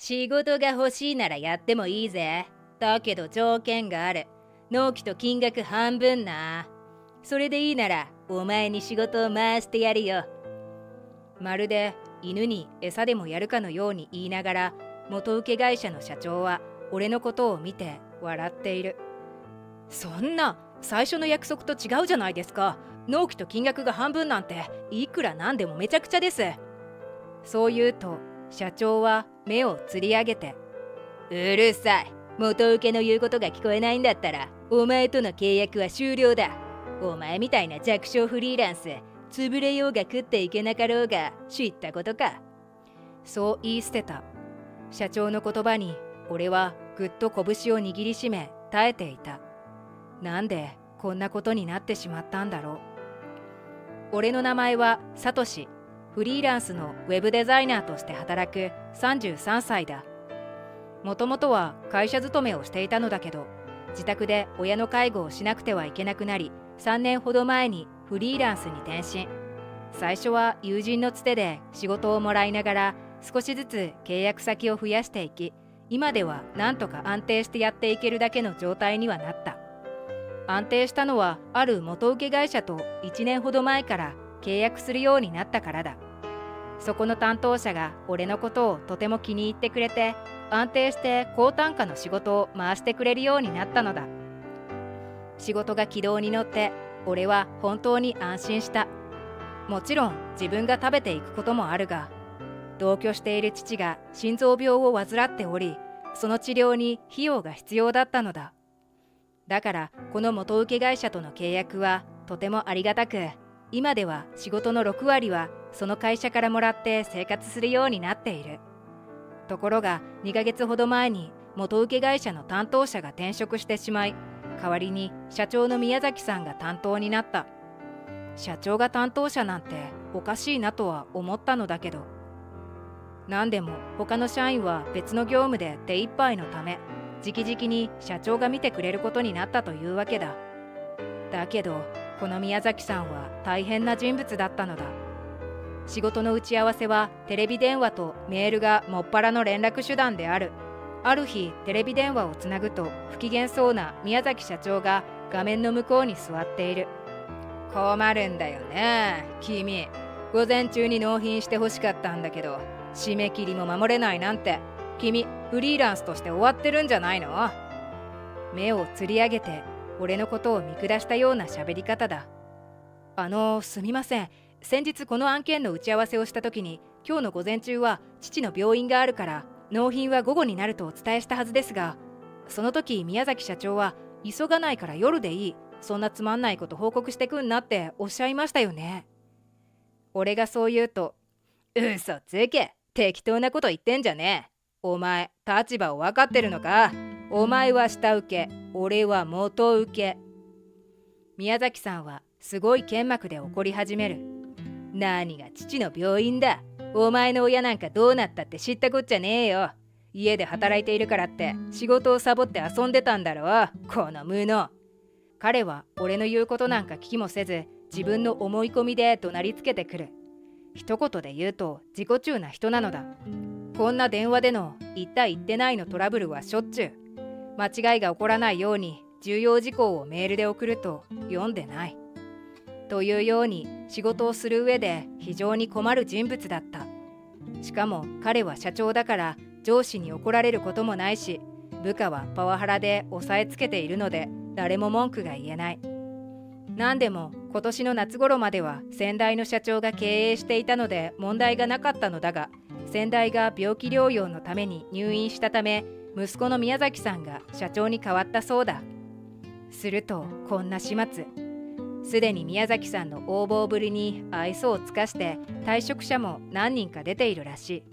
仕事が欲しいならやってもいいぜ。だけど条件がある。納期と金額半分な。それでいいならお前に仕事を回してやるよ。まるで犬に餌でもやるかのように言いながら、元請け会社の社長は俺のことを見て笑っている。そんな、最初の約束と違うじゃないですか。納期と金額が半分なんていくらなんでもめちゃくちゃです。そう言うと社長は目をつり上げて、うるさい。元請けの言うことが聞こえないんだったらお前との契約は終了だ。お前みたいな弱小フリーランス、潰れようが食っていけなかろうが知ったことか。そう言い捨てた。社長の言葉に俺はぐっと拳を握りしめ耐えていた。なんでこんなことになってしまったんだろう。俺の名前はサトシ。フリーランスのウェブデザイナーとして働く33歳だ。もともとは会社勤めをしていたのだけど、自宅で親の介護をしなくてはいけなくなり、3年ほど前にフリーランスに転身。最初は友人のつてで仕事をもらいながら少しずつ契約先を増やしていき、今ではなんとか安定してやっていけるだけの状態にはなった。安定したのはある元請け会社と1年ほど前から契約するようになったからだ。そこの担当者が俺のことをとても気に入ってくれて、安定して高単価の仕事を回してくれるようになったのだ。仕事が軌道に乗って俺は本当に安心した。もちろん自分が食べていくこともあるが、同居している父が心臓病を患っており、その治療に費用が必要だったのだ。だからこの元請け会社との契約はとてもありがたく、今では仕事の6割はその会社からもらって生活するようになっている。ところが2ヶ月ほど前に元請け会社の担当者が転職してしまい、代わりに社長の宮崎さんが担当になった。社長が担当者なんておかしいなとは思ったのだけど、何でも他の社員は別の業務で手一杯のため、直々に社長が見てくれることになったというわけだ。だけどこの宮崎さんは大変な人物だったのだ。仕事の打ち合わせはテレビ電話とメールがもっぱらの連絡手段である。ある日テレビ電話をつなぐと、不機嫌そうな宮崎社長が画面の向こうに座っている。困るんだよね君。午前中に納品してほしかったんだけど、締め切りも守れないなんて、君フリーランスとして終わってるんじゃないの？目をつり上げて俺のことを見下したような喋り方だ。すみません。先日この案件の打ち合わせをした時に、今日の午前中は父の病院があるから納品は午後になるとお伝えしたはずですが、その時宮崎社長は急がないから夜でいい、そんなつまんないこと報告してくんなっておっしゃいましたよね。俺がそう言うと、嘘つけ、適当なこと言ってんじゃねえ。お前立場を分かってるのか？お前は下請け、俺は元請け。宮崎さんはすごい剣幕で怒り始める。何が父の病院だ。お前の親なんかどうなったって知ったこっちゃねえよ。家で働いているからって仕事をサボって遊んでたんだろう、この無能。彼は俺の言うことなんか聞きもせず、自分の思い込みで怒鳴りつけてくる。一言で言うと自己中な人なのだ。こんな電話での言った言ってないのトラブルはしょっちゅう。間違いが起こらないように重要事項をメールで送ると読んでない。というように仕事をする上で非常に困る人物だった。しかも彼は社長だから上司に怒られることもないし、部下はパワハラで押さえつけているので誰も文句が言えない。何でも今年の夏頃までは先代の社長が経営していたので問題がなかったのだが、先代が病気療養のために入院したため、息子の宮崎さんが社長に変わったそうだ。するとこんな始末。すでに宮崎さんの横暴ぶりに愛想を尽かして退職者も何人か出ているらしい。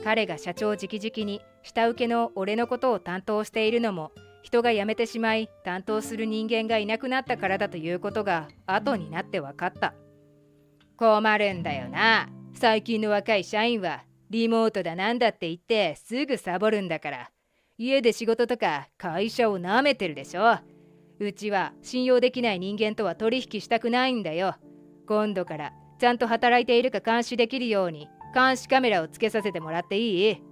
彼が社長直々に下請けの俺のことを担当しているのも、人が辞めてしまい担当する人間がいなくなったからだということが後になって分かった。困るんだよな。最近の若い社員はリモートだなんだって言ってすぐサボるんだから、家で仕事とか会社をなめてるでしょ。うちは信用できない人間とは取引したくないんだよ。今度からちゃんと働いているか監視できるように監視カメラをつけさせてもらっていい？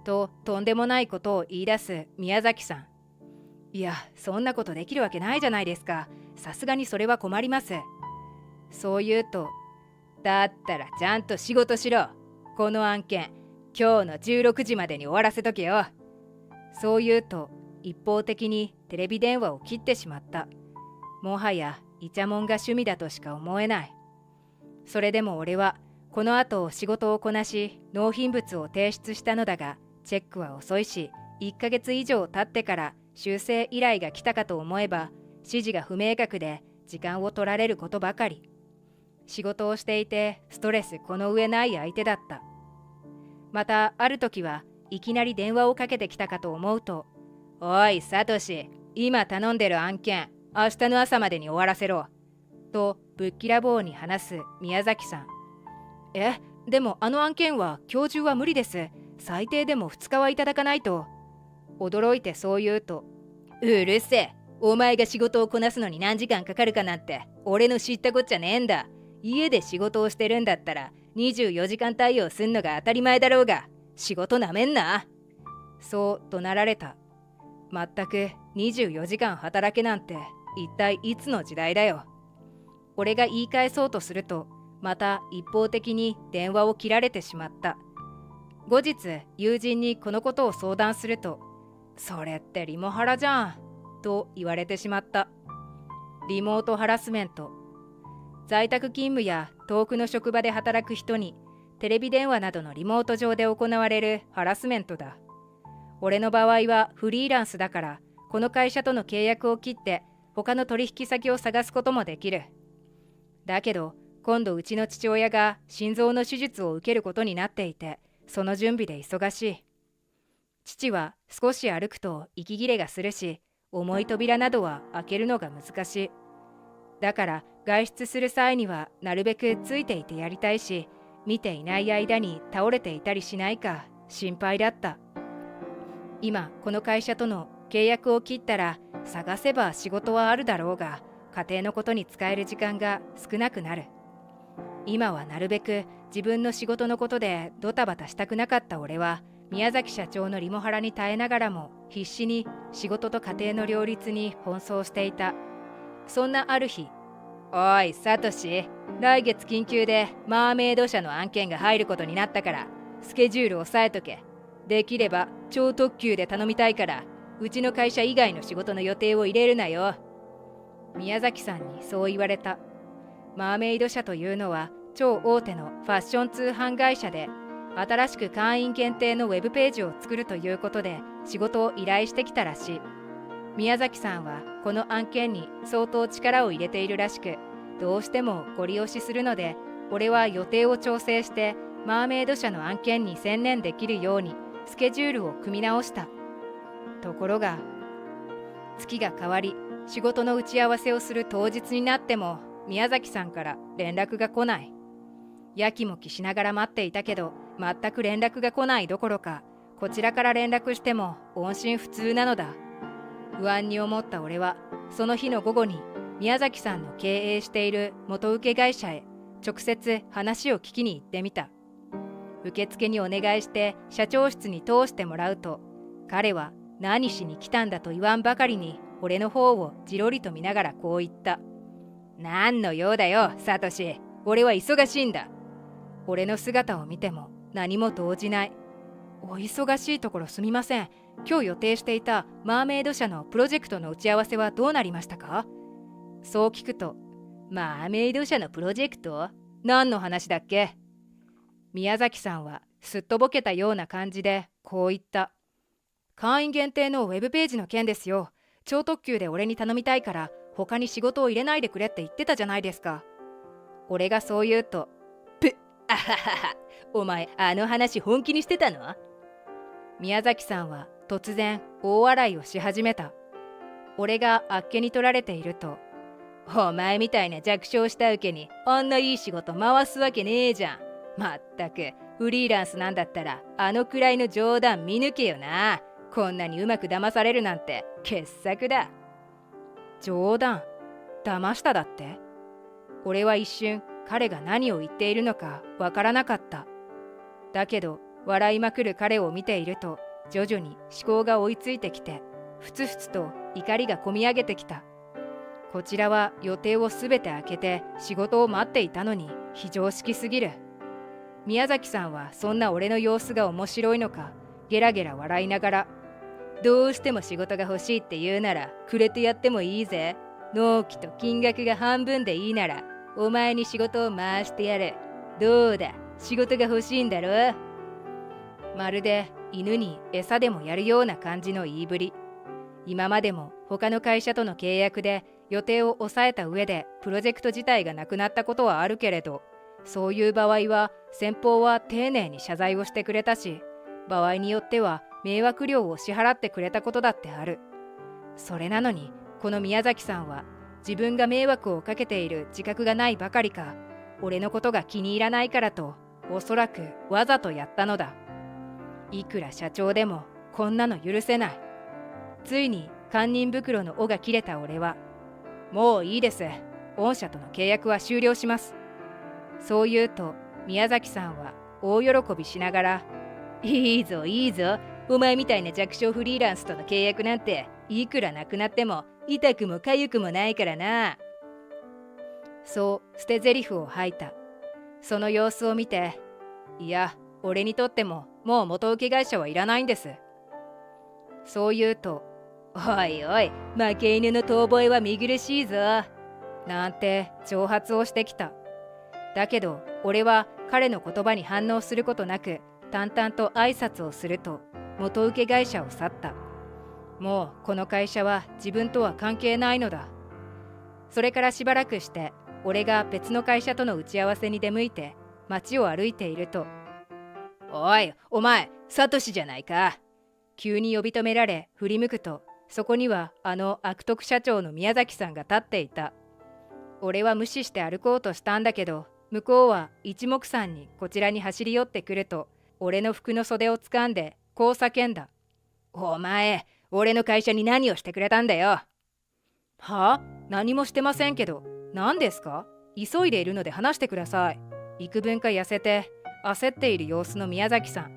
ととんでもないことを言い出す宮崎さん。いや、そんなことできるわけないじゃないですか。さすがにそれは困ります。そう言うと、だったらちゃんと仕事しろ。この案件、今日の16時までに終わらせとけよ。そう言うと、一方的にテレビ電話を切ってしまった。もはやイチャモンが趣味だとしか思えない。それでも俺はこの後仕事をこなし納品物を提出したのだが、チェックは遅いし、1ヶ月以上経ってから修正依頼が来たかと思えば、指示が不明確で時間を取られることばかり。仕事をしていてストレスこの上ない相手だった。またある時はいきなり電話をかけてきたかと思うと、おいサトシ、今頼んでる案件明日の朝までに終わらせろとぶっきらぼうに話す宮崎さん。でもあの案件は今日中は無理です。最低でも2日はいただかないと。驚いてそう言うと、うるせえ、お前が仕事をこなすのに何時間かかるかなんて俺の知ったこっちゃねえんだ。家で仕事をしてるんだったら24時間対応すんのが当たり前だろうが、仕事なめんな。そう怒鳴られた。まったく24時間働けなんて一体いつの時代だよ。俺が言い返そうとすると、また一方的に電話を切られてしまった。後日友人にこのことを相談すると、それってリモハラじゃんと言われてしまった。リモートハラスメント。在宅勤務や遠くの職場で働く人にテレビ電話などのリモート上で行われるハラスメントだ。俺の場合はフリーランスだから、この会社との契約を切って他の取引先を探すこともできる。だけど今度うちの父親が心臓の手術を受けることになっていて、その準備で忙しい。父は少し歩くと息切れがするし、重い扉などは開けるのが難しい。だから外出する際にはなるべくついていてやりたいし、見ていない間に倒れていたりしないか心配だった。今この会社との契約を切ったら探せば仕事はあるだろうが、家庭のことに使える時間が少なくなる。今はなるべく自分の仕事のことでドタバタしたくなかった俺は、宮崎社長のリモハラに耐えながらも必死に仕事と家庭の両立に奔走していた。そんなある日、おいサトシ、来月緊急でマーメイド社の案件が入ることになったからスケジュール押さえとけ。できれば超特急で頼みたいから、うちの会社以外の仕事の予定を入れるなよ。宮崎さんにそう言われた。マーメイド社というのは超大手のファッション通販会社で、新しく会員限定のウェブページを作るということで仕事を依頼してきたらしい。宮崎さんはこの案件に相当力を入れているらしく、どうしてもご利用しするので、俺は予定を調整してマーメイド社の案件に専念できるようにスケジュールを組み直した。ところが月が変わり、仕事の打ち合わせをする当日になっても宮崎さんから連絡が来ない。やきもきしながら待っていたけど、全く連絡が来ないどころか、こちらから連絡しても音信不通なのだ。不安に思った俺はその日の午後に宮崎さんの経営している元請け会社へ直接話を聞きに行ってみた。受付にお願いして社長室に通してもらうと、彼は何しに来たんだと言わんばかりに俺の方をじろりと見ながらこう言った。何の用だよサトシ、俺は忙しいんだ。俺の姿を見ても何も動じない。お忙しいところすみません。今日予定していたマーメイド社のプロジェクトの打ち合わせはどうなりましたか？そう聞くと、マーメイド社のプロジェクト？何の話だっけ？宮崎さんはすっとぼけたような感じでこう言った。会員限定のウェブページの件ですよ。超特急で俺に頼みたいから他に仕事を入れないでくれって言ってたじゃないですか。俺がそう言うと、あははは、お前あの話本気にしてたの？宮崎さんは突然大笑いをし始めた。俺があっけに取られていると、お前みたいな弱小した受けにあんないい仕事回すわけねえじゃん。まったくフリーランスなんだったらあのくらいの冗談見抜けよな。こんなにうまく騙されるなんて傑作だ。冗談？騙しただって？俺は一瞬彼が何を言っているのかわからなかった。だけど笑いまくる彼を見ていると徐々に思考が追いついてきて、ふつふつと怒りがこみ上げてきた。こちらは予定をすべて開けて仕事を待っていたのに非常識すぎる。宮崎さんはそんな俺の様子が面白いのか、ゲラゲラ笑いながら、どうしても仕事が欲しいって言うならくれてやってもいいぜ。納期と金額が半分でいいならお前に仕事を回してやる。どうだ、仕事が欲しいんだろ。まるで犬に餌でもやるような感じの言いぶり。今までも他の会社との契約で予定を抑えた上でプロジェクト自体がなくなったことはあるけれど、そういう場合は先方は丁寧に謝罪をしてくれたし、場合によっては迷惑料を支払ってくれたことだってある。それなのにこの宮崎さんは自分が迷惑をかけている自覚がないばかりか、俺のことが気に入らないからとおそらくわざとやったのだ。いくら社長でもこんなの許せない。ついに堪忍袋の尾が切れた俺は、もういいです。御社との契約は終了します。そう言うと宮崎さんは大喜びしながら、いいぞいいぞ。お前みたいな弱小フリーランスとの契約なんていくらなくなっても痛くも痒くもないからな。そう捨て台詞を吐いた。その様子を見て、いや、俺にとってももう元請け会社はいらないんです。そう言うと、おいおい、負け犬の遠吠えは見苦しいぞ。なんて挑発をしてきた。だけど俺は彼の言葉に反応することなく、淡々と挨拶をすると元請け会社を去った。もうこの会社は自分とは関係ないのだ。それからしばらくして俺が別の会社との打ち合わせに出向いて街を歩いていると、おいお前、サトシじゃないか。急に呼び止められ振り向くと、そこにはあの悪徳社長の宮崎さんが立っていた。俺は無視して歩こうとしたんだけど、向こうは一目散にこちらに走り寄ってくると、俺の服の袖をつかんでこう叫んだ。お前、俺の会社に何をしてくれたんだよ。はあ？何もしてませんけど。何ですか？急いでいるので話してください。幾分か痩せて焦っている様子の宮崎さん。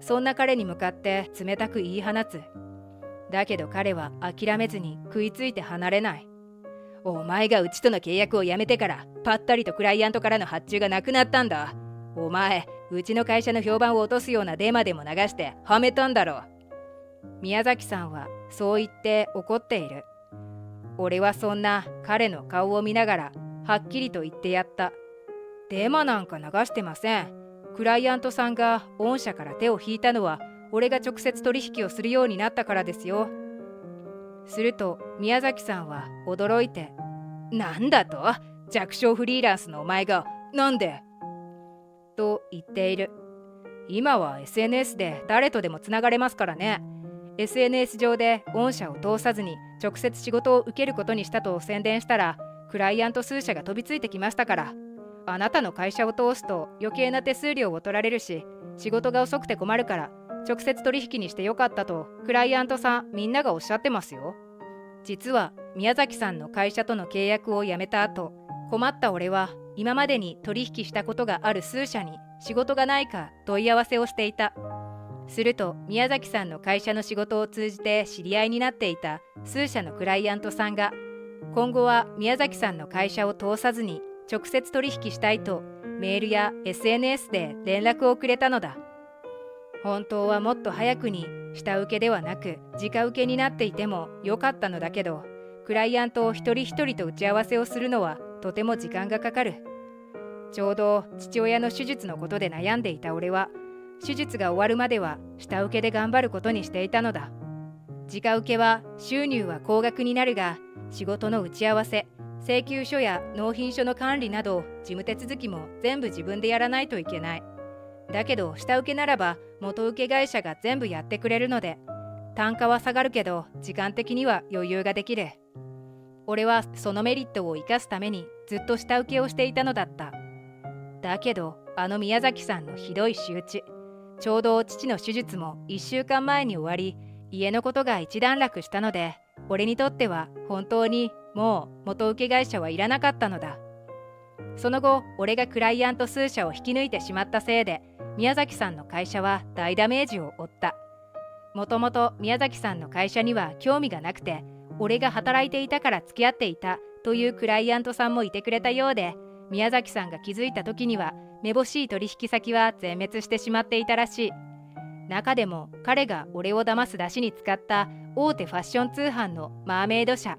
そんな彼に向かって冷たく言い放つ。だけど彼は諦めずに食いついて離れない。お前がうちとの契約をやめてからぱったりとクライアントからの発注がなくなったんだ。お前、うちの会社の評判を落とすようなデマでも流してはめたんだろう。宮崎さんはそう言って怒っている。俺はそんな彼の顔を見ながらはっきりと言ってやった。デマなんか流してません。クライアントさんが御社から手を引いたのは俺が直接取引をするようになったからですよ。すると宮崎さんは驚いて、なんだと？弱小フリーランスのお前がなんで？と言っている。今は SNS で誰とでもつながれますからね。SNS 上で御社を通さずに直接仕事を受けることにしたと宣伝したら、クライアント数社が飛びついてきましたから。あなたの会社を通すと余計な手数料を取られるし、仕事が遅くて困るから直接取引にしてよかったとクライアントさんみんながおっしゃってますよ。実は宮崎さんの会社との契約をやめた後、困った俺は今までに取引したことがある数社に仕事がないか問い合わせをしていた。すると宮崎さんの会社の仕事を通じて知り合いになっていた数社のクライアントさんが、今後は宮崎さんの会社を通さずに直接取引したいとメールや SNS で連絡をくれたのだ。本当はもっと早くに下請けではなく直請けになっていてもよかったのだけど、クライアントを一人一人と打ち合わせをするのはとても時間がかかる。ちょうど父親の手術のことで悩んでいた俺は、手術が終わるまでは下請けで頑張ることにしていたのだ。直請けは収入は高額になるが、仕事の打ち合わせ、請求書や納品書の管理など事務手続きも全部自分でやらないといけない。だけど下請けならば元請け会社が全部やってくれるので、単価は下がるけど時間的には余裕ができる。俺はそのメリットを生かすためにずっと下請けをしていたのだった。だけどあの宮崎さんのひどい仕打ち、ちょうど父の手術も1週間前に終わり、家のことが一段落したので、俺にとっては本当にもう元請け会社はいらなかったのだ。その後俺がクライアント数社を引き抜いてしまったせいで、宮崎さんの会社は大ダメージを負った。もともと宮崎さんの会社には興味がなくて、俺が働いていたから付き合っていたというクライアントさんもいてくれたようで、宮崎さんが気づいた時にはめぼしい取引先は全滅してしまっていたらしい。中でも彼が俺を騙す出しに使った大手ファッション通販のマーメイド社、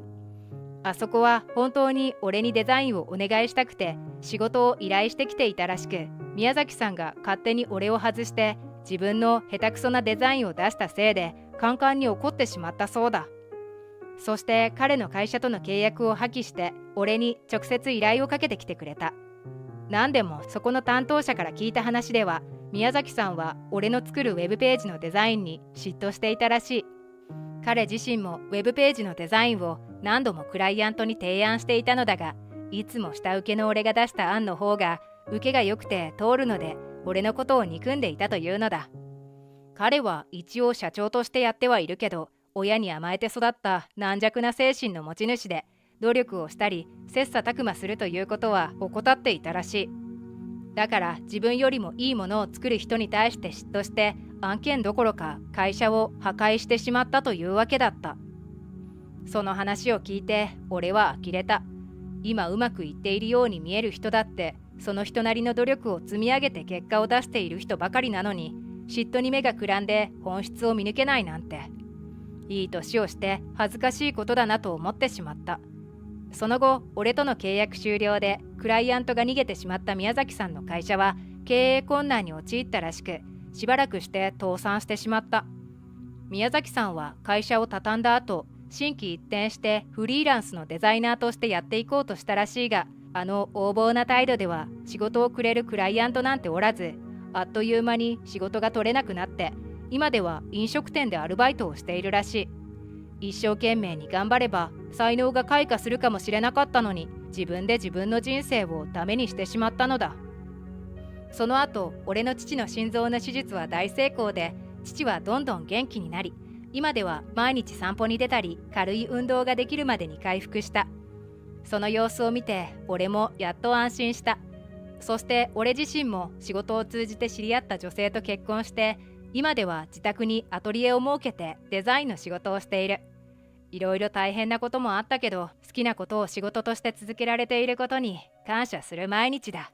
あそこは本当に俺にデザインをお願いしたくて仕事を依頼してきていたらしく、宮崎さんが勝手に俺を外して自分の下手くそなデザインを出したせいでカンカンに怒ってしまったそうだ。そして彼の会社との契約を破棄して俺に直接依頼をかけてきてくれた。なんでもそこの担当者から聞いた話では、宮崎さんは俺の作るウェブページのデザインに嫉妬していたらしい。彼自身もウェブページのデザインを何度もクライアントに提案していたのだが、いつも下請けの俺が出した案の方が受けが良くて通るので、俺のことを憎んでいたというのだ。彼は一応社長としてやってはいるけど、親に甘えて育った軟弱な精神の持ち主で、努力をしたり切磋琢磨するということは怠っていたらしい。だから自分よりもいいものを作る人に対して嫉妬して案件どころか会社を破壊してしまったというわけだった。その話を聞いて俺は呆れた。今うまくいっているように見える人だってその人なりの努力を積み上げて結果を出している人ばかりなのに、嫉妬に目がくらんで本質を見抜けないなんて、いい年をして恥ずかしいことだなと思ってしまった。その後俺との契約終了でクライアントが逃げてしまった宮崎さんの会社は経営困難に陥ったらしく、しばらくして倒産してしまった。宮崎さんは会社を畳んだ後、心機一転してフリーランスのデザイナーとしてやっていこうとしたらしいが、あの横暴な態度では仕事をくれるクライアントなんておらず、あっという間に仕事が取れなくなって、今では飲食店でアルバイトをしているらしい。一生懸命に頑張れば才能が開花するかもしれなかったのに、自分で自分の人生をダメにしてしまったのだ。その後俺の父の心臓の手術は大成功で、父はどんどん元気になり、今では毎日散歩に出たり軽い運動ができるまでに回復した。その様子を見て俺もやっと安心した。そして俺自身も仕事を通じて知り合った女性と結婚して、今では自宅にアトリエを設けてデザインの仕事をしている。いろいろ大変なこともあったけど、好きなことを仕事として続けられていることに感謝する毎日だ。